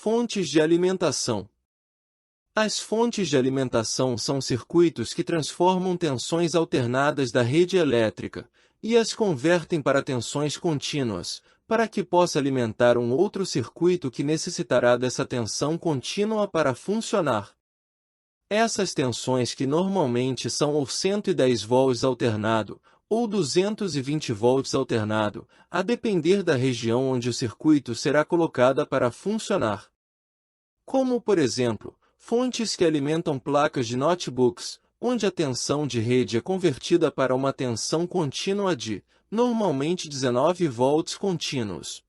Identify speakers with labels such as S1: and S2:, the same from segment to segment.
S1: Fontes de alimentação. As fontes de alimentação são circuitos que transformam tensões alternadas da rede elétrica e as convertem para tensões contínuas, para que possa alimentar um outro circuito que necessitará dessa tensão contínua para funcionar. Essas tensões, que normalmente são ou 110 volts alternado ou 220 volts alternado, a depender da região onde o circuito será colocada para funcionar. Como, por exemplo, fontes que alimentam placas de notebooks, onde a tensão de rede é convertida para uma tensão contínua de, normalmente 19 volts contínuos.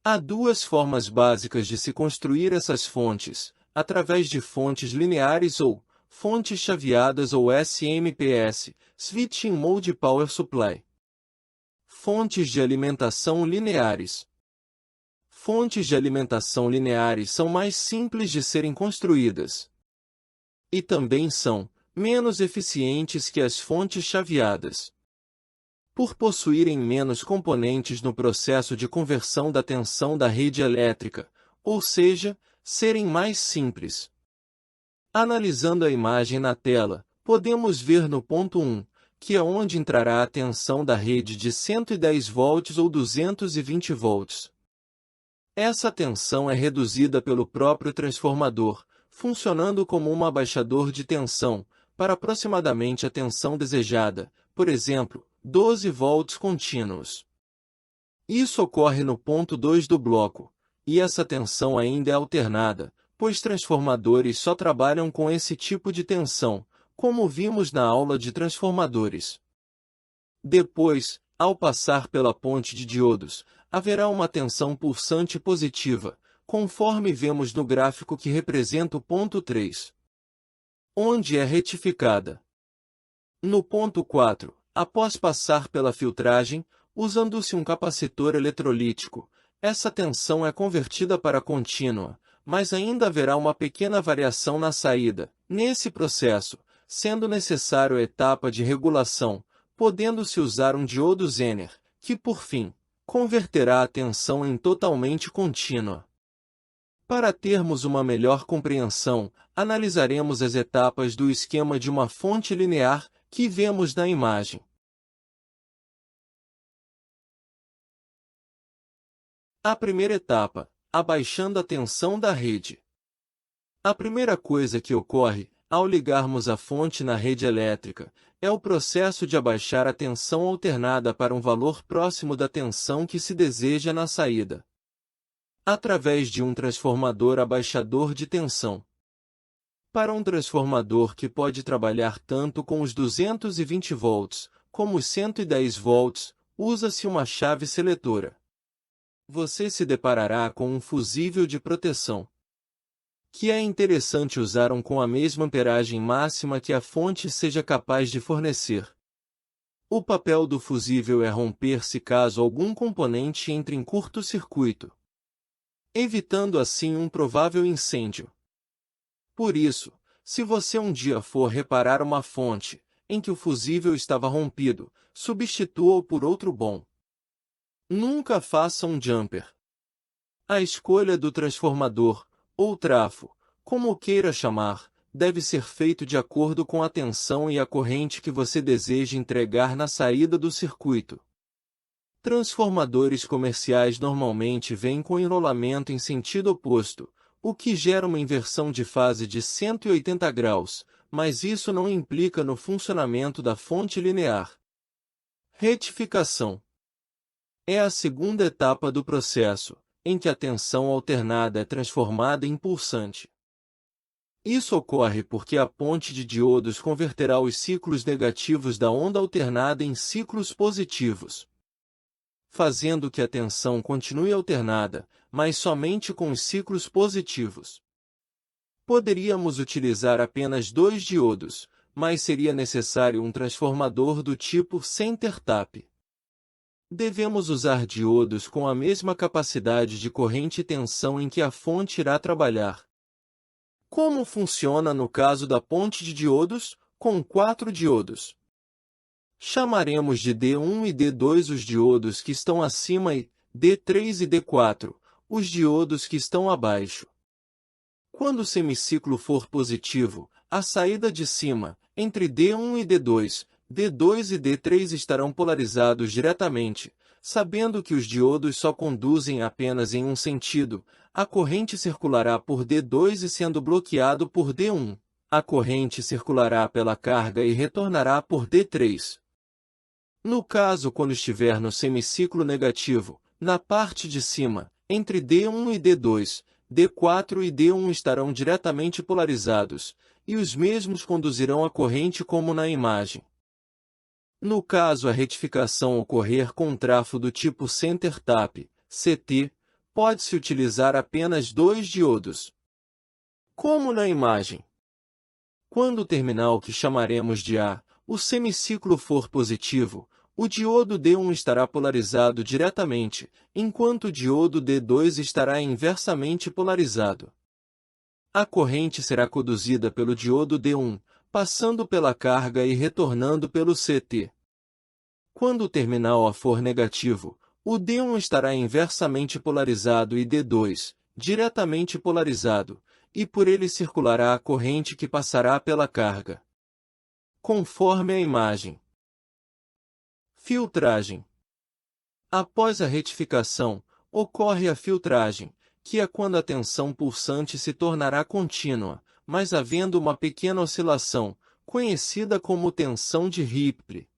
S1: Há duas formas básicas de se construir essas fontes, através de fontes lineares ou fontes chaveadas ou SMPS, Switching Mode Power Supply. Fontes de alimentação lineares. Fontes de alimentação lineares são mais simples de serem construídas. E também são menos eficientes que as fontes chaveadas. Por possuírem menos componentes no processo de conversão da tensão da rede elétrica, ou seja, serem mais simples. Analisando a imagem na tela, podemos ver no ponto 1, que é onde entrará a tensão da rede de 110 volts ou 220 volts. Essa tensão é reduzida pelo próprio transformador, funcionando como um abaixador de tensão, para aproximadamente a tensão desejada, por exemplo, 12 volts contínuos. Isso ocorre no ponto 2 do bloco, e essa tensão ainda é alternada, pois transformadores só trabalham com esse tipo de tensão, como vimos na aula de transformadores. Depois, ao passar pela ponte de diodos, haverá uma tensão pulsante positiva, conforme vemos no gráfico que representa o ponto 3, onde é retificada. No ponto 4, após passar pela filtragem, usando-se um capacitor eletrolítico, essa tensão é convertida para contínua, mas ainda haverá uma pequena variação na saída, nesse processo, sendo necessário a etapa de regulação, podendo-se usar um diodo Zener, que por fim, converterá a tensão em totalmente contínua. Para termos uma melhor compreensão, analisaremos as etapas do esquema de uma fonte linear que vemos na imagem. A primeira etapa, abaixando a tensão da rede. A primeira coisa que ocorre, ao ligarmos a fonte na rede elétrica, é o processo de abaixar a tensão alternada para um valor próximo da tensão que se deseja na saída, através de um transformador abaixador de tensão. Para um transformador que pode trabalhar tanto com os 220 volts, como os 110 volts, usa-se uma chave seletora. Você se deparará com um fusível de proteção, que é interessante usar com a mesma amperagem máxima que a fonte seja capaz de fornecer. O papel do fusível é romper-se caso algum componente entre em curto-circuito, evitando assim um provável incêndio. Por isso, se você um dia for reparar uma fonte em que o fusível estava rompido, substitua-o por outro bom. Nunca faça um jumper. A escolha do transformador, ou trafo, como o queira chamar, deve ser feito de acordo com a tensão e a corrente que você deseja entregar na saída do circuito. Transformadores comerciais normalmente vêm com enrolamento em sentido oposto, o que gera uma inversão de fase de 180 graus, mas isso não implica no funcionamento da fonte linear. Retificação. É a segunda etapa do processo, em que a tensão alternada é transformada em pulsante. Isso ocorre porque a ponte de diodos converterá os ciclos negativos da onda alternada em ciclos positivos, fazendo que a tensão continue alternada, mas somente com os ciclos positivos. Poderíamos utilizar apenas 2 diodos, mas seria necessário um transformador do tipo center tap. Devemos usar diodos com a mesma capacidade de corrente e tensão em que a fonte irá trabalhar. Como funciona no caso da ponte de diodos, com 4 diodos? Chamaremos de D1 e D2 os diodos que estão acima e D3 e D4, os diodos que estão abaixo. Quando o semiciclo for positivo, a saída de cima, entre D1 e D2, D2 e D3 estarão polarizados diretamente. Sabendo que os diodos só conduzem apenas em um sentido, a corrente circulará por D2 e sendo bloqueado por D1. A corrente circulará pela carga e retornará por D3. No caso quando estiver no semiciclo negativo, na parte de cima, entre D1 e D2, D4 e D1 estarão diretamente polarizados, e os mesmos conduzirão a corrente como na imagem. No caso a retificação ocorrer com trafo do tipo Center Tap, CT, pode-se utilizar apenas dois diodos. Como na imagem. Quando o terminal que chamaremos de A, o semiciclo for positivo, o diodo D1 estará polarizado diretamente, enquanto o diodo D2 estará inversamente polarizado. A corrente será conduzida pelo diodo D1, passando pela carga e retornando pelo CT. Quando o terminal A for negativo, o D1 estará inversamente polarizado e D2, diretamente polarizado, e por ele circulará a corrente que passará pela carga. Conforme a imagem. Filtragem. Após a retificação, ocorre a filtragem, que é quando a tensão pulsante se tornará contínua, mas havendo uma pequena oscilação, conhecida como tensão de Ripple.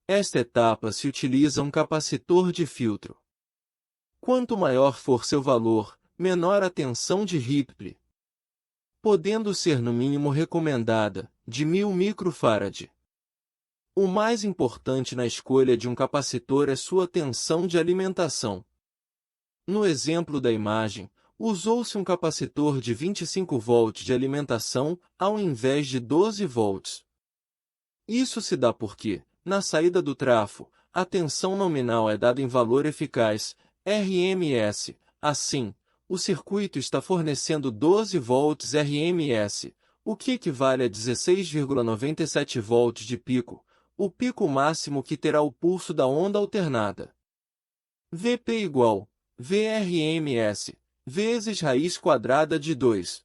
S1: Esta etapa se utiliza um capacitor de filtro. Quanto maior for seu valor, menor a tensão de Ripple, podendo ser no mínimo recomendada, de 1000 microfarad. O mais importante na escolha de um capacitor é sua tensão de alimentação. No exemplo da imagem, usou-se um capacitor de 25 volts de alimentação, ao invés de 12 volts. Isso se dá porque, na saída do trafo, a tensão nominal é dada em valor eficaz, RMS. Assim, o circuito está fornecendo 12 volts RMS, o que equivale a 16,97 volts de pico, o pico máximo que terá o pulso da onda alternada. Vp igual VRMS, vezes raiz quadrada de 2.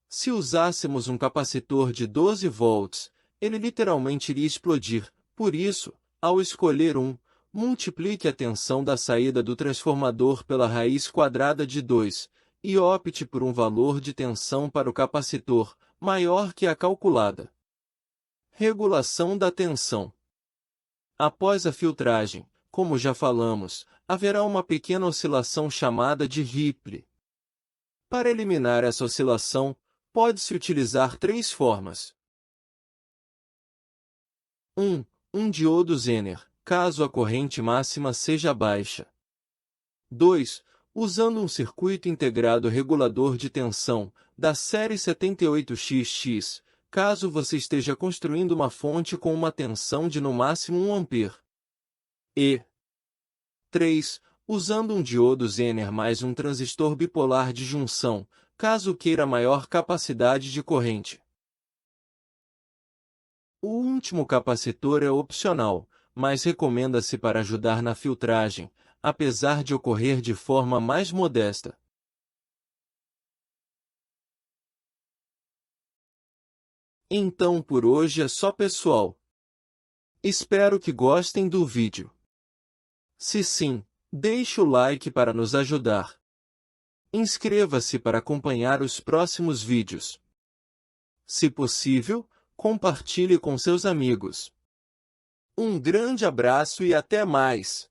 S1: Se usássemos um capacitor de 12 volts, ele literalmente iria explodir. Por isso, ao escolher multiplique a tensão da saída do transformador pela raiz quadrada de 2, e opte por um valor de tensão para o capacitor, maior que a calculada. Regulação da tensão. Após a filtragem, como já falamos, haverá uma pequena oscilação chamada de Ripple. Para eliminar essa oscilação, pode-se utilizar três formas. 1 diodo Zener, caso a corrente máxima seja baixa. 2. Usando um circuito integrado regulador de tensão, da série 78XX, caso você esteja construindo uma fonte com uma tensão de no máximo 1 A. E 3. Usando um diodo Zener mais um transistor bipolar de junção, caso queira maior capacidade de corrente. O último capacitor é opcional, mas recomenda-se para ajudar na filtragem, apesar de ocorrer de forma mais modesta. Então por hoje é só, pessoal. Espero que gostem do vídeo. Se sim, deixe o like para nos ajudar. Inscreva-se para acompanhar os próximos vídeos. Se possível, compartilhe com seus amigos. Um grande abraço e até mais!